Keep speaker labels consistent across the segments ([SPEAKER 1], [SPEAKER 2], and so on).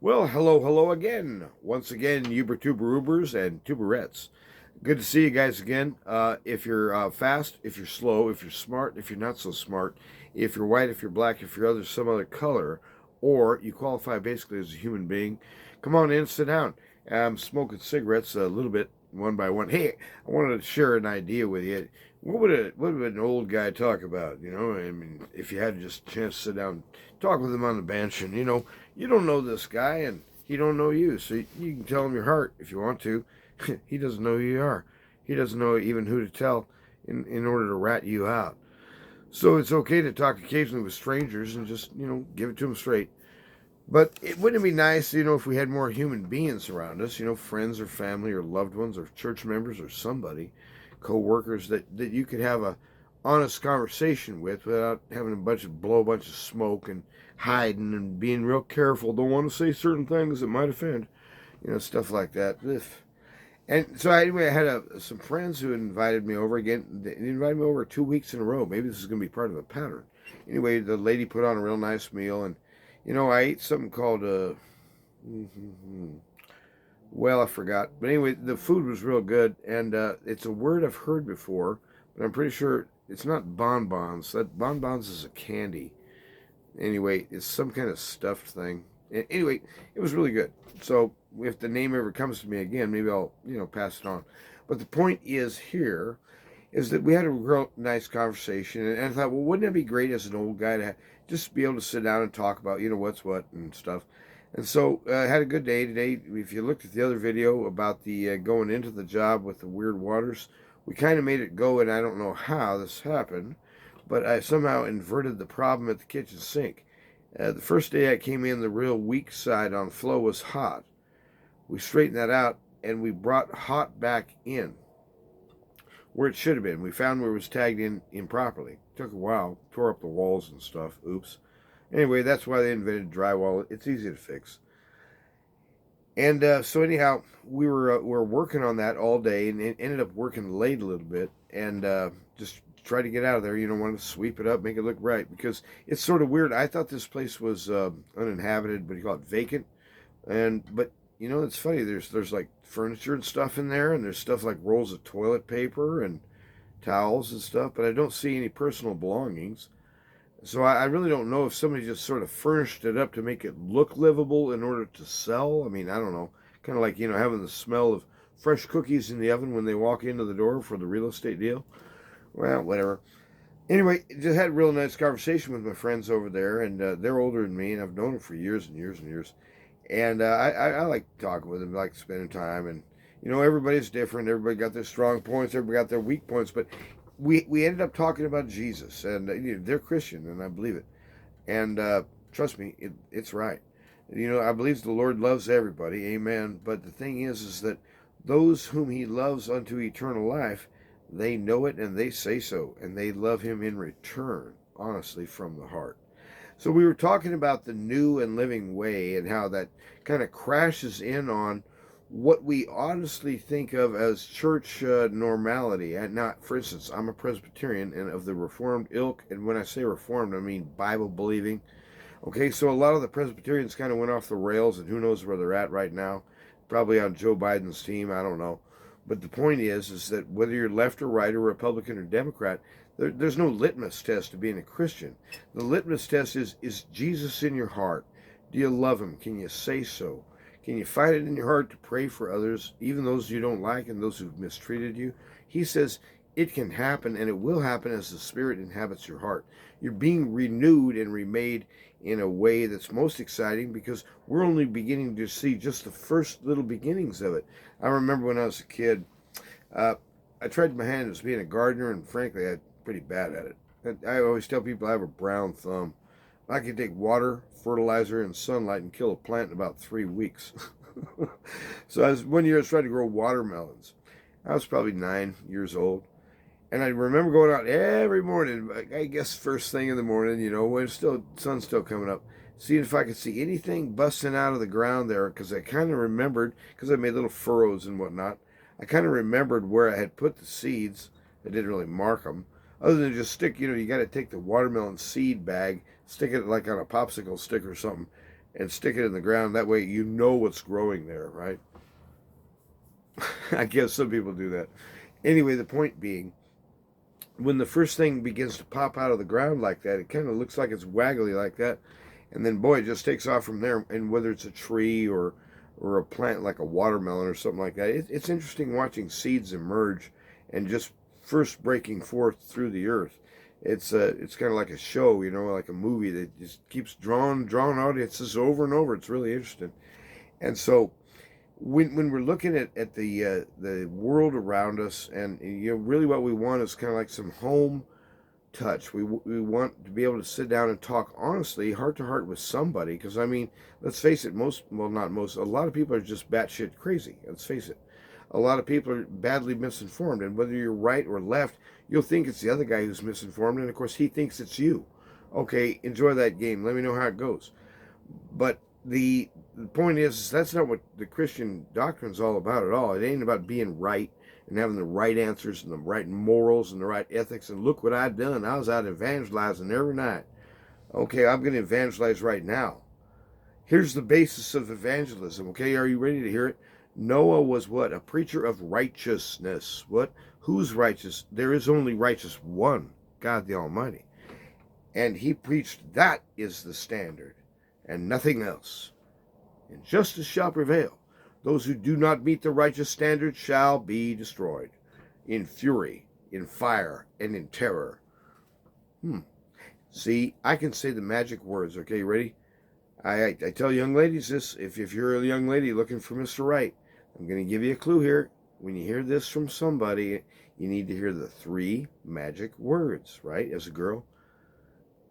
[SPEAKER 1] Well, hello again. Once again, Uber Tuberubers and Tuberettes. Good to see you guys again. If you're fast, if you're slow, if you're smart, if you're not so smart, if you're white, if you're black, if you're some other color, or you qualify basically as a human being, come on in, sit down. I'm smoking cigarettes a little bit, one by one. Hey, I wanted to share an idea with you. What would an old guy talk about? I mean, if you had just a chance to sit down, talk with him on the bench, and you don't know this guy and he don't know you, so you can tell him your heart if you want to. He doesn't know who you are. He doesn't know even who to tell in order to rat you out. So it's okay to talk occasionally with strangers and just give it to them straight. But wouldn't it be nice, if we had more human beings around us, friends or family or loved ones or church members or somebody, co-workers that you could have a honest conversation with without having blow a bunch of smoke and hiding and being real careful. Don't want to say certain things that might offend, stuff like that. Ugh. And so anyway, I had some friends who invited me over again. They invited me over 2 weeks in a row. Maybe this is going to be part of a pattern. Anyway, the lady put on a real nice meal, and I ate something called well, I forgot. But anyway, the food was real good, and it's a word I've heard before, but I'm pretty sure it's not bonbons. That bonbons is a candy. Anyway, it's some kind of stuffed thing. Anyway, it was really good. So if the name ever comes to me again, maybe I'll pass it on. But the point is that we had a real nice conversation, and I thought, well, wouldn't it be great as an old guy to just be able to sit down and talk about what's what and stuff. And so I had a good day today. If you looked at the other video about the going into the job with the weird waters, we kind of made it go, and I don't know how this happened, but I somehow inverted the problem at the kitchen sink. The first day I came in, the real weak side on flow was hot. We straightened that out, and we brought hot back in where it should have been. We found where it was tagged in improperly. Took a while, tore up the walls and stuff. Oops. Anyway, that's why they invented drywall. It's easy to fix. And so anyhow, we were working on that all day, and it ended up working late a little bit, and just try to get out of there. Wanted to sweep it up, make it look right, because it's sort of weird. I thought this place was uninhabited, but you call it vacant. But it's funny. There's like furniture and stuff in there, and there's stuff like rolls of toilet paper and towels and stuff, but I don't see any personal belongings. So I really don't know if somebody just sort of furnished it up to make it look livable in order to sell. I mean, I don't know. Kind of like, having the smell of fresh cookies in the oven when they walk into the door for the real estate deal. Well, whatever. Anyway, just had a real nice conversation with my friends over there, and they're older than me, and I've known them for years and years and years. And I like talking with them, I like spending time, and everybody's different. Everybody got their strong points, everybody got their weak points, but we ended up talking about Jesus, and they're Christian, and I believe it. And trust me, it's right. I believe the Lord loves everybody, amen. But the thing is that those whom He loves unto eternal life, they know it and they say so, and they love Him in return, honestly, from the heart. So we were talking about the new and living way and how that kind of crashes in on what we honestly think of as church normality. And not, for instance, I'm a Presbyterian and of the Reformed ilk, and when I say Reformed, I mean Bible believing. Okay, so a lot of the Presbyterians kind of went off the rails, and who knows where they're at right now? Probably on Joe Biden's team, I don't know. But the point is that whether you're left or right or Republican or Democrat, there's no litmus test to being a Christian. The litmus test is Jesus in your heart? Do you love Him? Can you say so? Can you find it in your heart to pray for others, even those you don't like and those who've mistreated you? He says it can happen, and it will happen as the Spirit inhabits your heart. You're being renewed and remade in a way that's most exciting, because we're only beginning to see just the first little beginnings of it. I remember when I was a kid, I tried my hand as being a gardener, and frankly, I'm pretty bad at it. I always tell people I have a brown thumb. I can take water, fertilizer, and sunlight and kill a plant in about 3 weeks. So one year I was trying to grow watermelons. I was probably 9 years old. And I remember going out every morning, I guess first thing in the morning, when sun's still coming up, seeing if I could see anything busting out of the ground there, because I kind of remembered, because I made little furrows and whatnot, I kind of remembered where I had put the seeds. I didn't really mark them. Other than just stick, you got to take the watermelon seed bag, stick it like on a popsicle stick or something, and stick it in the ground. That way you know what's growing there, right? I guess some people do that. Anyway, the point being, when the first thing begins to pop out of the ground like that, it kind of looks like it's waggly like that, and then boy, it just takes off from there. And whether it's a tree or a plant like a watermelon or something like that, it's interesting watching seeds emerge and just first breaking forth through the earth. It's kind of like a show, like a movie that just keeps drawing audiences over and over. It's really interesting. And so when we're looking at the world around us, and really what we want is kind of like some home touch. We want to be able to sit down and talk honestly, heart to heart with somebody. Because I mean, let's face it, not most, a lot of people are just batshit crazy. Let's face it, a lot of people are badly misinformed, and whether you're right or left, you'll think it's the other guy who's misinformed, and of course he thinks it's you. Okay, enjoy that game. Let me know how it goes. But the point is that's not what the Christian doctrine's all about at all. It ain't about being right and having the right answers and the right morals and the right ethics. And look what I've done. I was out evangelizing every night. Okay, I'm going to evangelize right now. Here's the basis of evangelism. Okay, are you ready to hear it? Noah was what? A preacher of righteousness. What? Who's righteous? There is only righteous one, God the Almighty. And he preached that is the standard and nothing else. And justice shall prevail. Those who do not meet the righteous standard shall be destroyed in fury, in fire, and in terror. See, I can say the magic words. Okay, you ready? I tell young ladies this. If you're a young lady looking for Mr. Right, I'm going to give you a clue here. When you hear this from somebody, you need to hear the 3 magic words, right, as a girl.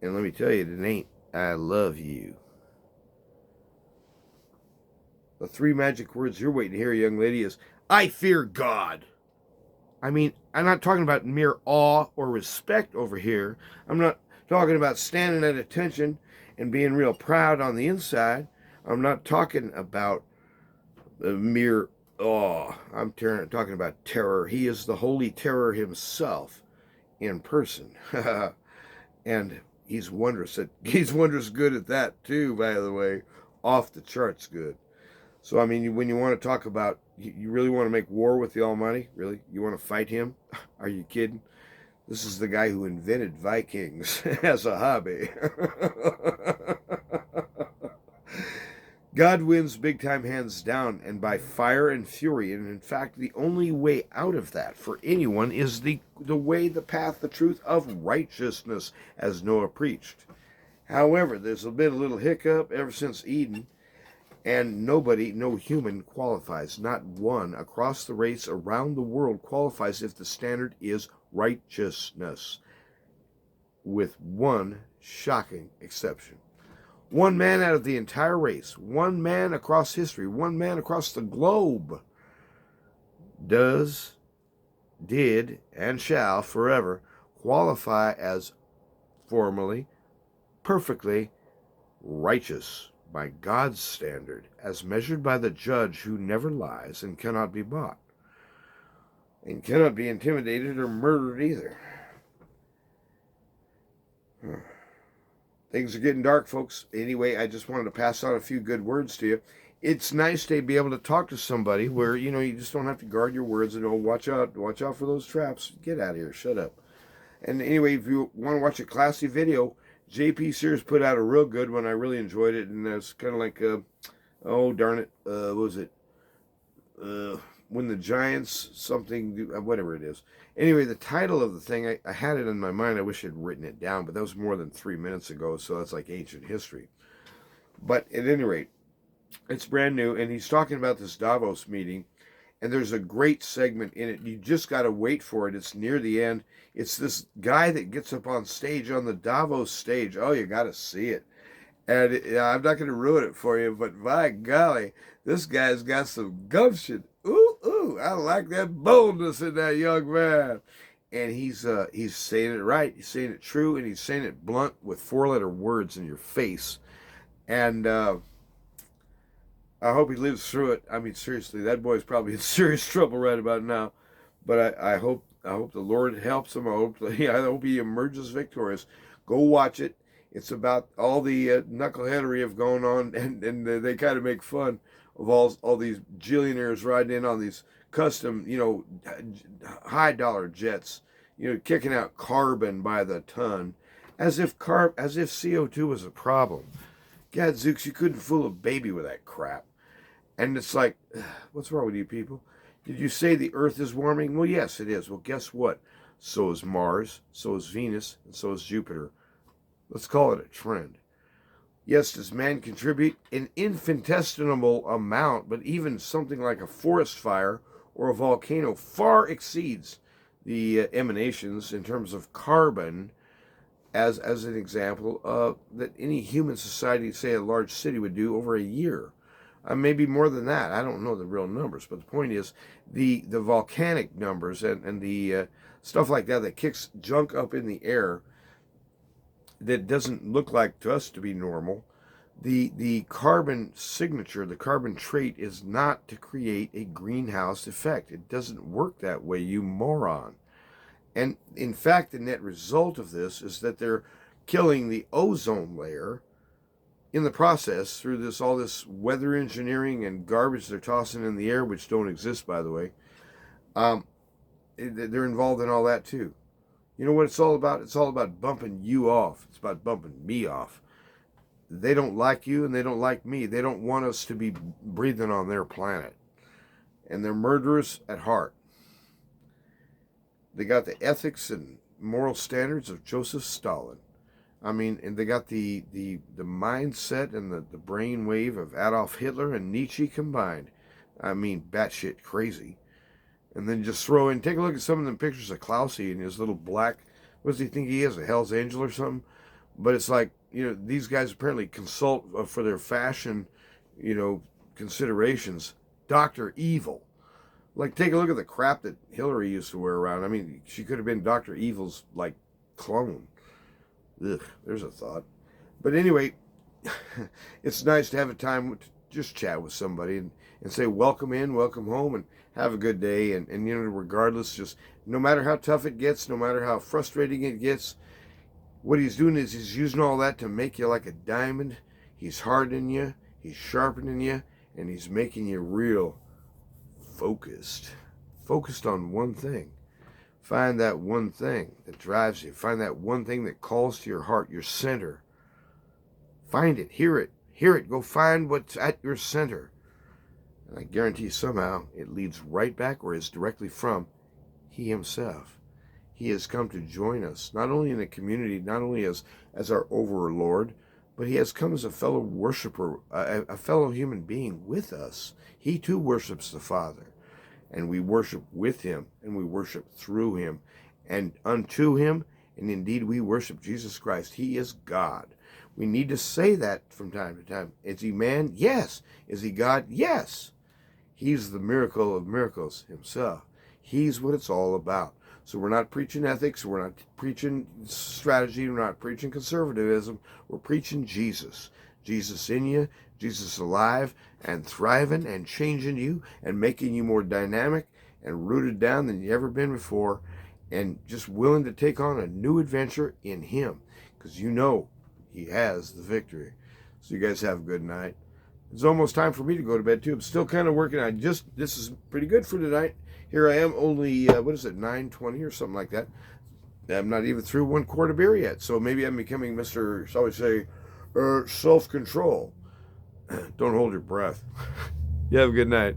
[SPEAKER 1] And let me tell you, it ain't, I love you. The 3 magic words you're waiting to hear, young lady, is, I fear God. I mean, I'm not talking about mere awe or respect over here. I'm not talking about standing at attention and being real proud on the inside. I'm not talking about mere awe. I'm talking about terror. He is the holy terror himself in person. And he's wondrous good at that too, by the way. Off the charts good. So, I mean, when you want to talk about, you really want to make war with the Almighty? Really? You want to fight him? Are you kidding? This is the guy who invented Vikings as a hobby. God wins big time hands down and by fire and fury. And in fact, the only way out of that for anyone is the way, the path, the truth of righteousness, as Noah preached. However, there's been a little hiccup ever since Eden. And nobody, no human qualifies, not one across the race around the world qualifies if the standard is righteousness, with one shocking exception. One man out of the entire race, one man across history, one man across the globe did, and shall forever qualify as formally, perfectly righteous by God's standard, as measured by the judge who never lies and cannot be bought, and cannot be intimidated or murdered either. Things are getting dark, folks. Anyway, I just wanted to pass on a few good words to you. It's nice to be able to talk to somebody where, you just don't have to guard your words and watch out for those traps. Get out of here, shut up. And anyway, if you want to watch a classy video, JP Sears put out a real good one. I really enjoyed it, and it's kind of like, oh darn it, what was it? When the Giants something, whatever it is. Anyway, the title of the thing, I had it in my mind. I wish I'd written it down, but that was more than 3 minutes ago, so that's like ancient history. But at any rate, it's brand new, and he's talking about this Davos meeting, and there's a great segment in it. You just got to wait for it. It's near the end. It's this guy that gets up on stage, on the Davos stage. Oh, you got to see it. And I'm not going to ruin it for you, but by golly, this guy's got some gumption. Ooh, I like that boldness in that young man. And he's saying it right. He's saying it true, and he's saying it blunt with 4-letter words in your face. And I hope he lives through it. I mean, seriously, that boy's probably in serious trouble right about now. But I hope the Lord helps him. I hope he emerges victorious. Go watch it. It's about all the knuckleheadery of going on, and they kind of make fun of all these jillionaires riding in on these custom, high dollar jets, kicking out carbon by the ton, as if CO2 was a problem. Gadzooks, you couldn't fool a baby with that crap. And it's like, what's wrong with you people? Did you say the Earth is warming? Well, yes, it is. Well, guess what? So is Mars, so is Venus, and so is Jupiter. Let's call it a trend. Yes, does man contribute an infinitesimal amount, but even something like a forest fire or a volcano far exceeds the emanations in terms of carbon, as an example, that any human society, say a large city, would do over a year. Maybe more than that. I don't know the real numbers, but the point is the volcanic numbers and the stuff like that kicks junk up in the air that doesn't look like to us to be normal. The carbon signature, the carbon trait, is not to create a greenhouse effect. It doesn't work that way, you moron. And in fact, the net result of this is that they're killing the ozone layer in the process through all this weather engineering and garbage they're tossing in the air, which don't exist, by the way. They're involved in all that too. You know what it's all about? It's all about bumping you off. It's about bumping me off. They don't like you and they don't like me. They don't want us to be breathing on their planet. And they're murderers at heart. They got the ethics and moral standards of Joseph Stalin. And they got the mindset and the brain wave of Adolf Hitler and Nietzsche combined. Batshit crazy. And then just throw in, take a look at some of them pictures of Klausy and his little black, what does he think he is, a Hell's Angel or something? But it's like, these guys apparently consult for their fashion, considerations, Dr. Evil. Like, take a look at the crap that Hillary used to wear around. She could have been Dr. Evil's, clone. Ugh, there's a thought. But anyway, it's nice to have a time to just chat with somebody and say, welcome in, welcome home, and have a good day. And regardless, just no matter how tough it gets, no matter how frustrating it gets, what he's doing is he's using all that to make you like a diamond. He's hardening you, he's sharpening you, and he's making you real focused on one thing. Find that one thing that drives you. Find that one thing that calls to your heart, your center. Find it, hear it. Go find what's at your center. And I guarantee somehow it leads right back or is directly from he himself. He has come to join us, not only in the community, not only as our overlord, but he has come as a fellow worshiper, a fellow human being with us. He too worships the Father. And we worship with him, and we worship through him, and unto him, and indeed we worship Jesus Christ. He is God. We need to say that from time to time. Is he man? Yes. Is he God? Yes. He's the miracle of miracles himself. He's what it's all about. So we're not preaching ethics, we're not preaching strategy, we're not preaching conservatism, we're preaching Jesus. Jesus in you, Jesus alive and thriving and changing you and making you more dynamic and rooted down than you've ever been before, and just willing to take on a new adventure in him, because he has the victory. So you guys have a good night. It's almost time for me to go to bed too. I'm still kind of working on this is pretty good for tonight. Here I am, only 9:20 or something like that. I'm not even through 1 quart of beer yet, so maybe I'm becoming Mr. shall we say, self-control. Don't hold your breath. You have a good night.